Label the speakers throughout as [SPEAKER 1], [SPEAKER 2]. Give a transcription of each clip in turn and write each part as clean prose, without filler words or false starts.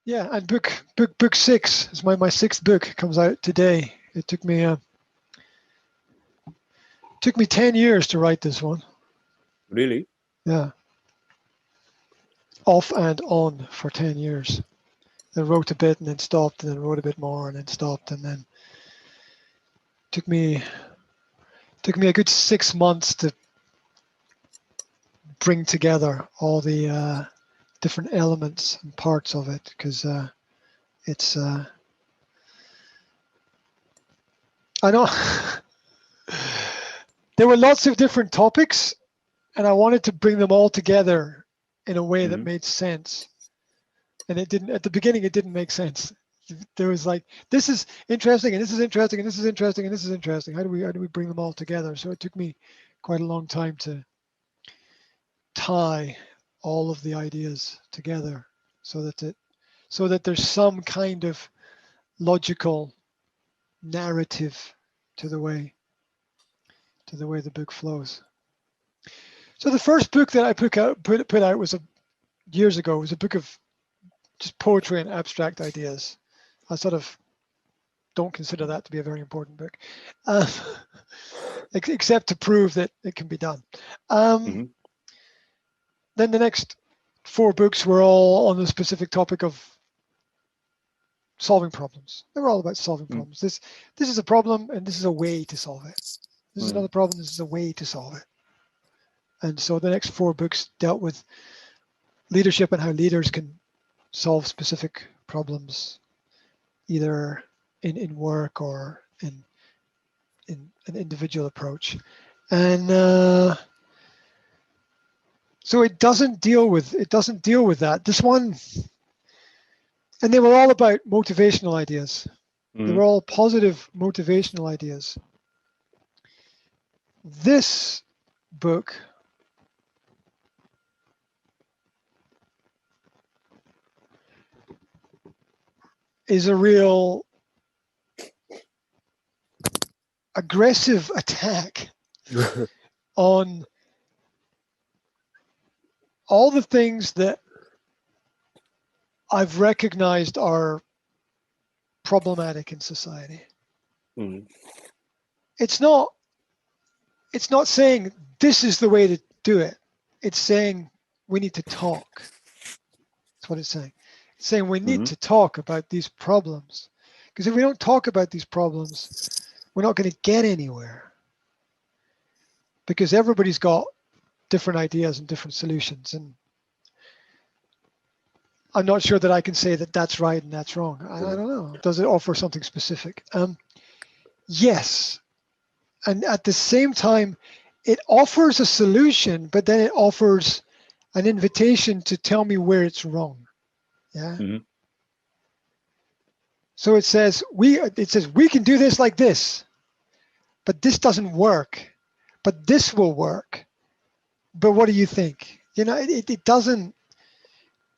[SPEAKER 1] Yeah, and book 6 is my sixth book. Comes out today. It took me 10 years to write this one.
[SPEAKER 2] Really?
[SPEAKER 1] Yeah. Off and on for 10 years. I wrote a bit and then stopped, and then wrote a bit more and then stopped, and then took me a good 6 months to bring together all the different elements and parts of it, because it's I know there were lots of different topics, and I wanted to bring them all together in a way that
[SPEAKER 2] Mhm.
[SPEAKER 1] made sense. And it didn't, at the beginning, it didn't make sense. There was like, this is interesting, and this is interesting, and this is interesting, and this is interesting. How do we bring them all together? So it took me quite a long time to tie all of the ideas together so that there's some kind of logical narrative to the way the book flows. So the first book that I put out was years ago. It was a book of just poetry and abstract ideas. I sort of don't consider that to be a very important book, except to prove that it can be done.
[SPEAKER 2] Mhm.
[SPEAKER 1] Then the next 4 books were all on the specific topic of solving problems. They were all about solving
[SPEAKER 2] Mm.
[SPEAKER 1] problems. This is a problem, and this is a way to solve it. This is
[SPEAKER 2] Mm.
[SPEAKER 1] another problem. This is a way to solve it. And so the next 4 books dealt with leadership and how leaders can solve specific problems, either in work or in an individual approach. And so it doesn't deal with that. This one, and they were all about motivational ideas. They were
[SPEAKER 2] Mhm.
[SPEAKER 1] all positive motivational ideas. This book is a real aggressive attack on all the things that I've recognized are problematic in society.
[SPEAKER 2] Mhm.
[SPEAKER 1] It's not saying this is the way to do it. It's saying we need to talk. That's what it's saying. It's saying we need
[SPEAKER 2] Mhm.
[SPEAKER 1] to talk about these problems. Because if we don't talk about these problems, we're not going to get anywhere. Because everybody's got different ideas and different solutions. And I'm not sure that I can say that that's right and that's wrong. I don't know. Does it offer something specific? Yes. And at the same time, it offers a solution, but then it offers an invitation to tell me where it's wrong. Yeah.
[SPEAKER 2] Mhm.
[SPEAKER 1] So it says we can do this like this, but this doesn't work. But this will work. But what do you think? You know, it doesn't.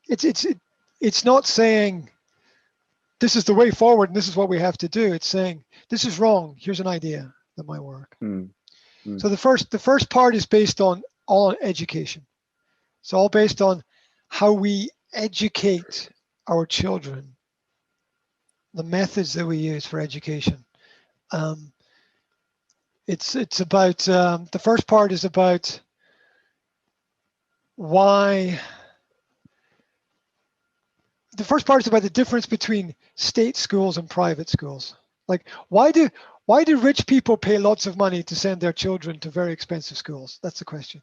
[SPEAKER 1] It's not saying this is the way forward and this is what we have to do. It's saying this is wrong. Here's an idea that might work.
[SPEAKER 2] Mm.
[SPEAKER 1] So the first part is based on all on education. It's all based on how we educate our children, the methods that we use for education. It's about the first part is about why. The first part is about the difference between state schools and private schools. Like why do rich people pay lots of money to send their children to very expensive schools? That's the question.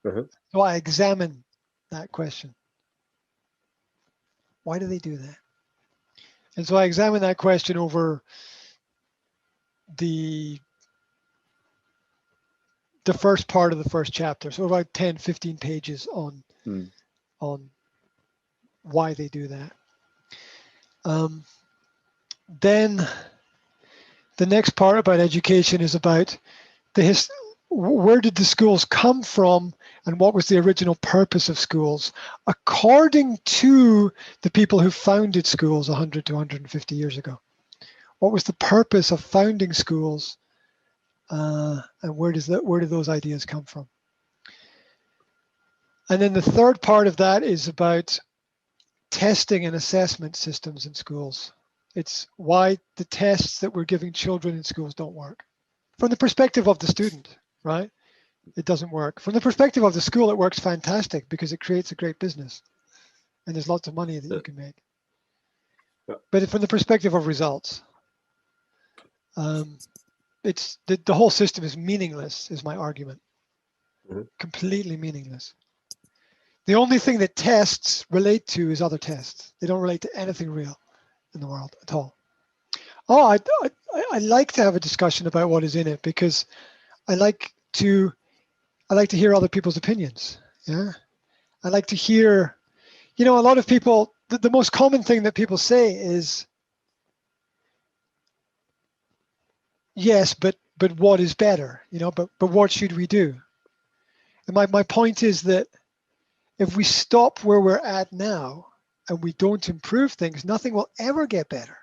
[SPEAKER 2] Uh-huh.
[SPEAKER 1] So I examine that question. Why do they do that? And so I examine that question over the first part of the first chapter. So about 10, 15 pages on
[SPEAKER 2] Mm.
[SPEAKER 1] why they do that. Then the next part about education is about where did the schools come from and what was the original purpose of schools according to the people who founded schools 100 to 150 years ago. What was the purpose of founding schools, and where do those ideas come from? And then the third part of that is about testing and assessment systems in schools. It's why the tests that we're giving children in schools don't work. From the perspective of the student, right? It doesn't work. From the perspective of the school, it works fantastic because it creates a great business and there's lots of money that you can make. But from the perspective of results, it's the whole system is meaningless, is my argument. Completely meaningless. The only thing that tests relate to is other tests. They don't relate to anything real in the world at all. Oh, I like to have a discussion about what is in it because I like to hear other people's opinions. Yeah, I like to hear. You know, a lot of people. The most common thing that people say is, yes, but what is better? You know, but what should we do? And my point is that if we stop where we're at now and we don't improve things, nothing will ever get better.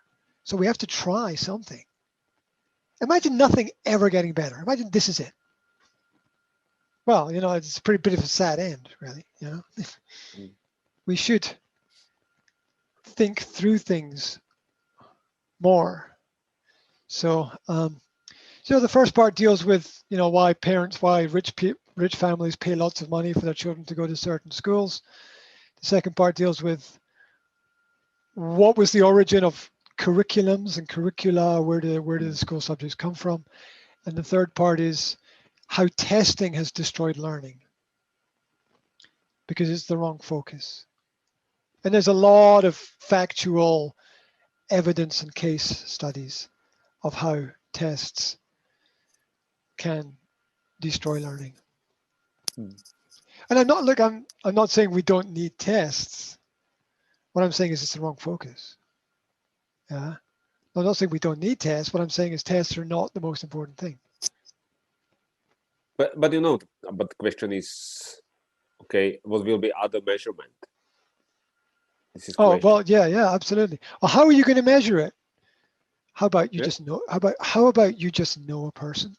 [SPEAKER 1] So we have to try something. Imagine nothing ever getting better. Imagine this is it. Well, you know, it's a pretty bit of a sad end, really. You know, we should think through things more. So, so the first part deals with, you know, why rich families pay lots of money for their children to go to certain schools. The second part deals with what was the origin of curriculums and curricula, where do the school subjects come from? And the third part is how testing has destroyed learning because it's the wrong focus. And there's a lot of factual evidence and case studies of how tests can destroy learning. And I'm not saying we don't need tests. What I'm saying is it's the wrong focus. Yeah. I'm not saying we don't need tests. What I'm saying is tests are not the most important thing.
[SPEAKER 2] But you know, but the question is, okay, what will be other measurement? This is question.
[SPEAKER 1] Well, yeah, absolutely. Well, how are you going to measure it? How about you just know? How about you just know a person?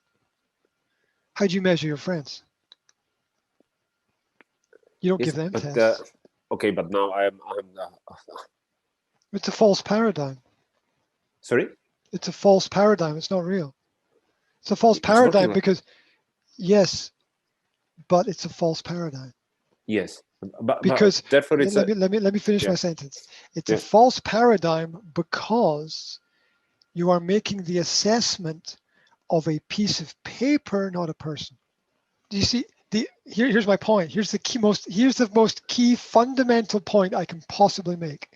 [SPEAKER 1] How do you measure your friends? You don't give them tests.
[SPEAKER 2] Okay, but now I'm
[SPEAKER 1] It's a false paradigm.
[SPEAKER 2] Sorry?
[SPEAKER 1] It's a false paradigm. It's not real. It's a false paradigm because, yes, but it's a false paradigm.
[SPEAKER 2] Yes, but
[SPEAKER 1] because
[SPEAKER 2] therefore it's
[SPEAKER 1] let me finish my sentence. It's a false paradigm because you are making the assessment of a piece of paper, not a person. Do you see? Here's my point. Here's the most key fundamental point I can possibly make.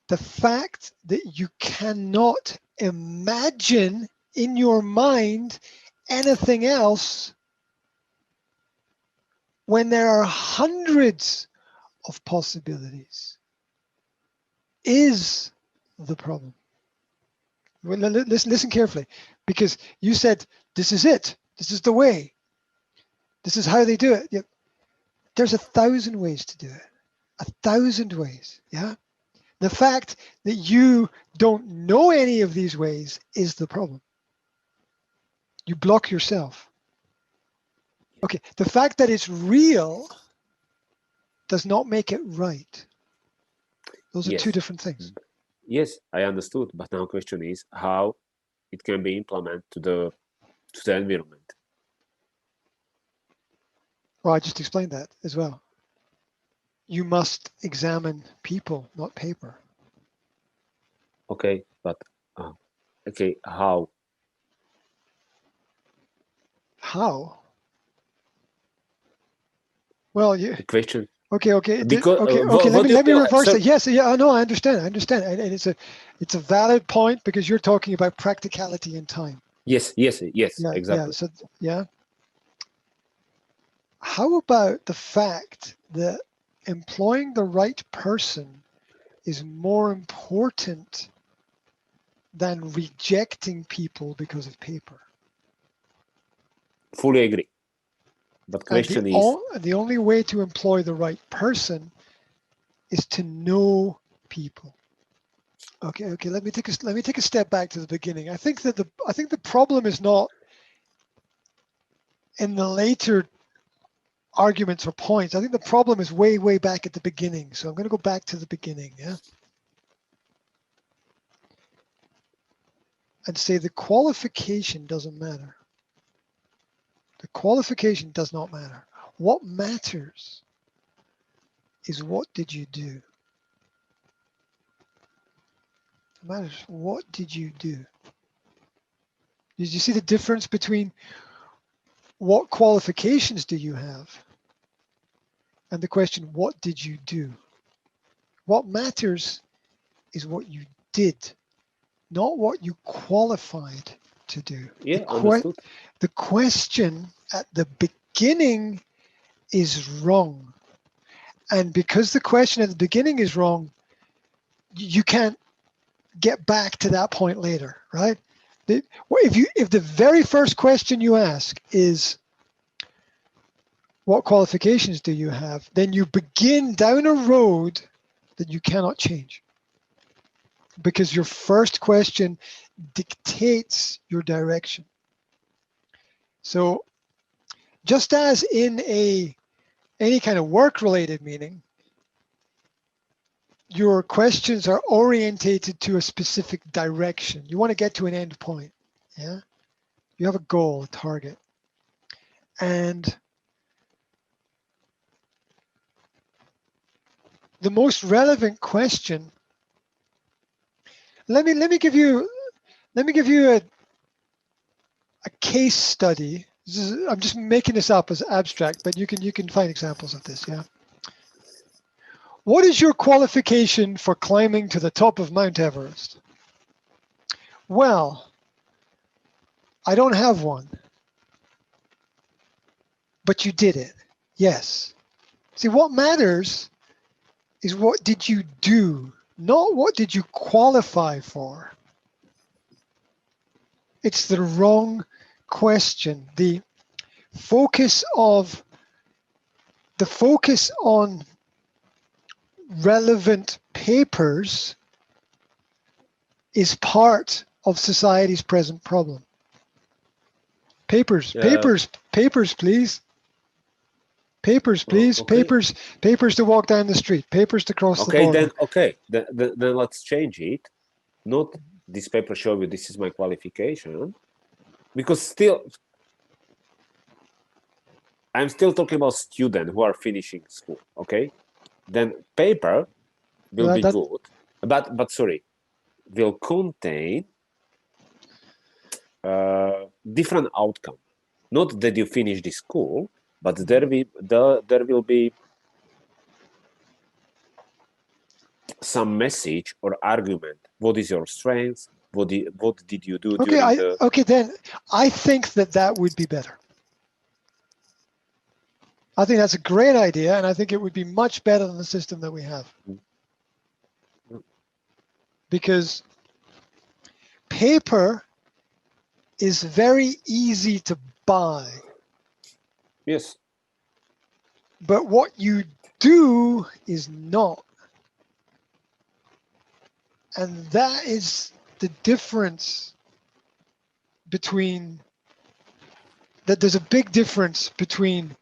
[SPEAKER 1] The fact that you cannot imagine in your mind anything else when there are hundreds of possibilities is the problem. Listen carefully, because you said, this is it. This is the way. This is how they do it. Yep. There's 1,000 ways to do it. 1,000 ways, yeah? The fact that you don't know any of these ways is the problem. You block yourself. Okay, the fact that it's real does not make it right. Those are two different things.
[SPEAKER 2] Yes, I understood. But now the question is how it can be implemented to the environment.
[SPEAKER 1] Well, I just explained that as well. You must examine people, not paper.
[SPEAKER 2] Okay, but okay, how?
[SPEAKER 1] How? Well, the
[SPEAKER 2] question.
[SPEAKER 1] Okay.
[SPEAKER 2] Because,
[SPEAKER 1] okay. Let me reverse it. Yes, yeah. No, I understand. And it's a valid point because you're talking about practicality and time.
[SPEAKER 2] Yes, exactly.
[SPEAKER 1] Yeah. So yeah. How about the fact that employing the right person is more important than rejecting people because of paper?
[SPEAKER 2] Fully agree. But question is
[SPEAKER 1] the only way to employ the right person is to know people. Okay. Let me take a step back to the beginning. I think the problem is not in the later arguments or points. I think the problem is way, way back at the beginning. So I'm going to go back to the beginning, yeah? And say the qualification doesn't matter. The qualification does not matter. What matters is what did you do? It matters what did you do? Did you see the difference between what qualifications do you have and the question, what did you do? What matters is what you did, not what you qualified to do.
[SPEAKER 2] Yeah, understood.
[SPEAKER 1] The question at the beginning is wrong. And because the question at the beginning is wrong, you can't get back to that point later, right? If the very first question you ask is, what qualifications do you have? Then you begin down a road that you cannot change. Because your first question dictates your direction. So just as in any kind of work-related meeting, your questions are orientated to a specific direction. You want to get to an end point, yeah? You have a goal, a target. And the most relevant question, let me give you a case study. I'm just making this up as abstract, but you can find examples of this, yeah? What is your qualification for climbing to the top of Mount Everest? Well, I don't have one, but you did it. Yes. See, what matters is what did you do, not what did you qualify for. It's the wrong question. The focus on relevant papers is part of society's present problem. Papers, please. Papers, please.
[SPEAKER 2] Okay.
[SPEAKER 1] Papers to walk down the street. Papers to cross the border.
[SPEAKER 2] Then let's change it. Not this paper show you this is my qualification, because still I'm still talking about students who are finishing school. Okay, then paper will be good, but sorry, will contain different outcome. Not that you finish the school, but there will be some message or argument. What is your strength? What did you do during the...
[SPEAKER 1] Okay, then I think that would be better. I think that's a great idea, and I think it would be much better than the system that we have. Because paper is very easy to buy.
[SPEAKER 2] Yes.
[SPEAKER 1] But what you do is not. And that is the difference between, that there's a big difference between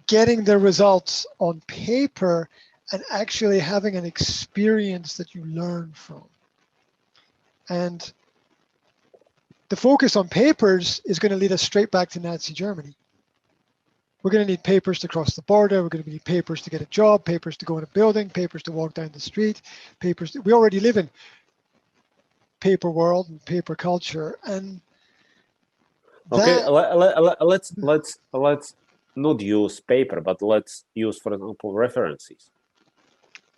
[SPEAKER 1] getting the results on paper and actually having an experience that you learn from. And the focus on papers is going to lead us straight back to Nazi Germany. We're going to need papers to cross the border. We're going to need papers to get a job, papers to go in a building, papers to walk down the street, papers. We already live in paper world and paper culture. And
[SPEAKER 2] okay, let's not use paper, but let's use, for example, references.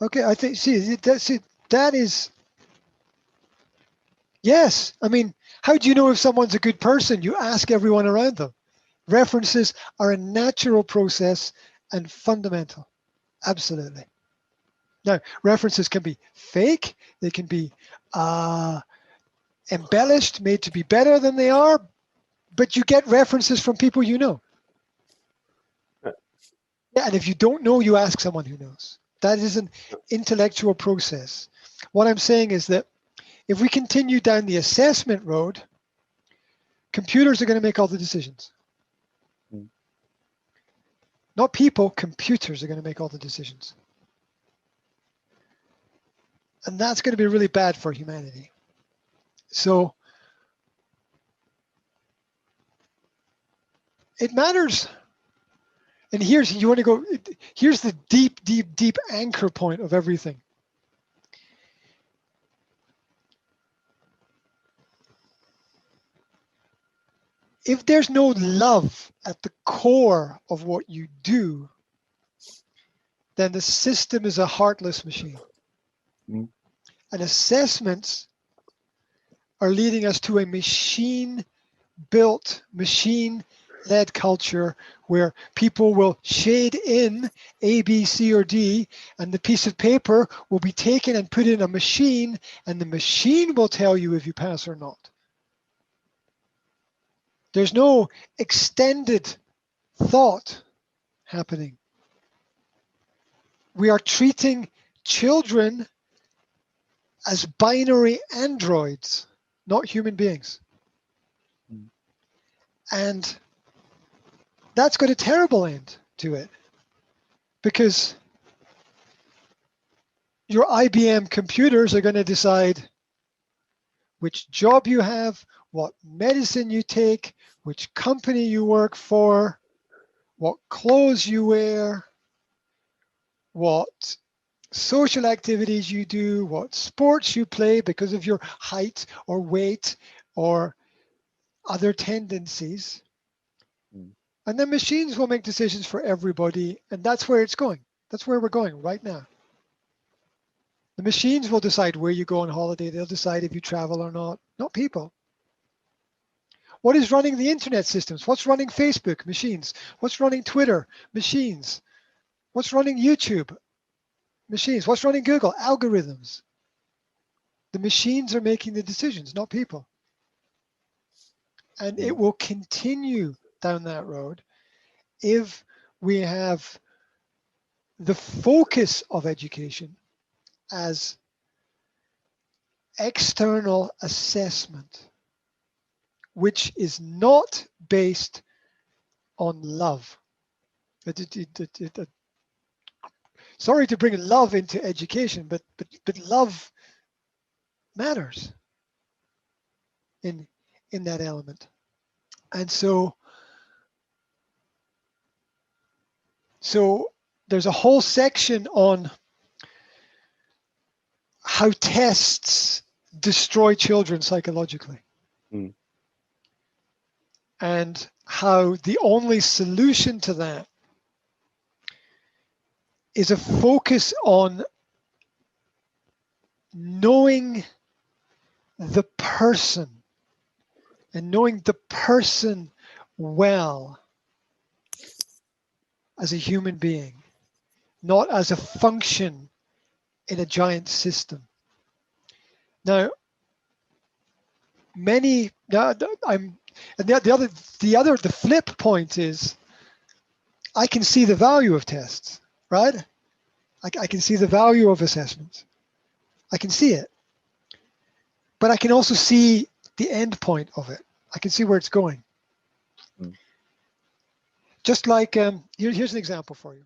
[SPEAKER 1] Okay, I think, that is, yes. I mean, how do you know if someone's a good person? You ask everyone around them. References are a natural process and fundamental. Absolutely. Now, references can be fake. They can be embellished, made to be better than they are, but you get references from people you know. Yeah, and if you don't know, you ask someone who knows. That is an intellectual process. What I'm saying is that if we continue down the assessment road, computers are going to make all the decisions. Not people, computers are going to make all the decisions. And that's going to be really bad for humanity. So it matters. And here's the deep, deep, deep anchor point of everything. If there's no love at the core of what you do, then the system is a heartless machine.
[SPEAKER 2] Mm.
[SPEAKER 1] And assessments are leading us to a machine-built, machine-led culture where people will shade in A, B, C, or D, and the piece of paper will be taken and put in a machine, and the machine will tell you if you pass or not. There's no extended thought happening. We are treating children as binary androids, not human beings. And that's got a terrible end to it, because your IBM computers are going to decide which job you have, what medicine you take, which company you work for, what clothes you wear, what social activities you do, what sports you play because of your height or weight or other tendencies. And then machines will make decisions for everybody, and that's where it's going. That's where we're going right now. The machines will decide where you go on holiday. They'll decide if you travel or not people. What is running the internet systems? What's running Facebook? Machines. What's running Twitter? Machines. What's running YouTube? Machines. What's running Google? Algorithms. The machines are making the decisions, not people. And it will continue down that road if we have the focus of education as external assessment, which is not based on love. Sorry to bring love into education, but love matters in that element. And so there's a whole section on how tests destroy children psychologically. And how the only solution to that is a focus on knowing the person and knowing the person well as a human being, not as a function in a giant system. Now, the flip point is, I can see the value of tests, right? I can see the value of assessments. I can see it. But I can also see the end point of it. I can see where it's going. Just like, here's an example for you.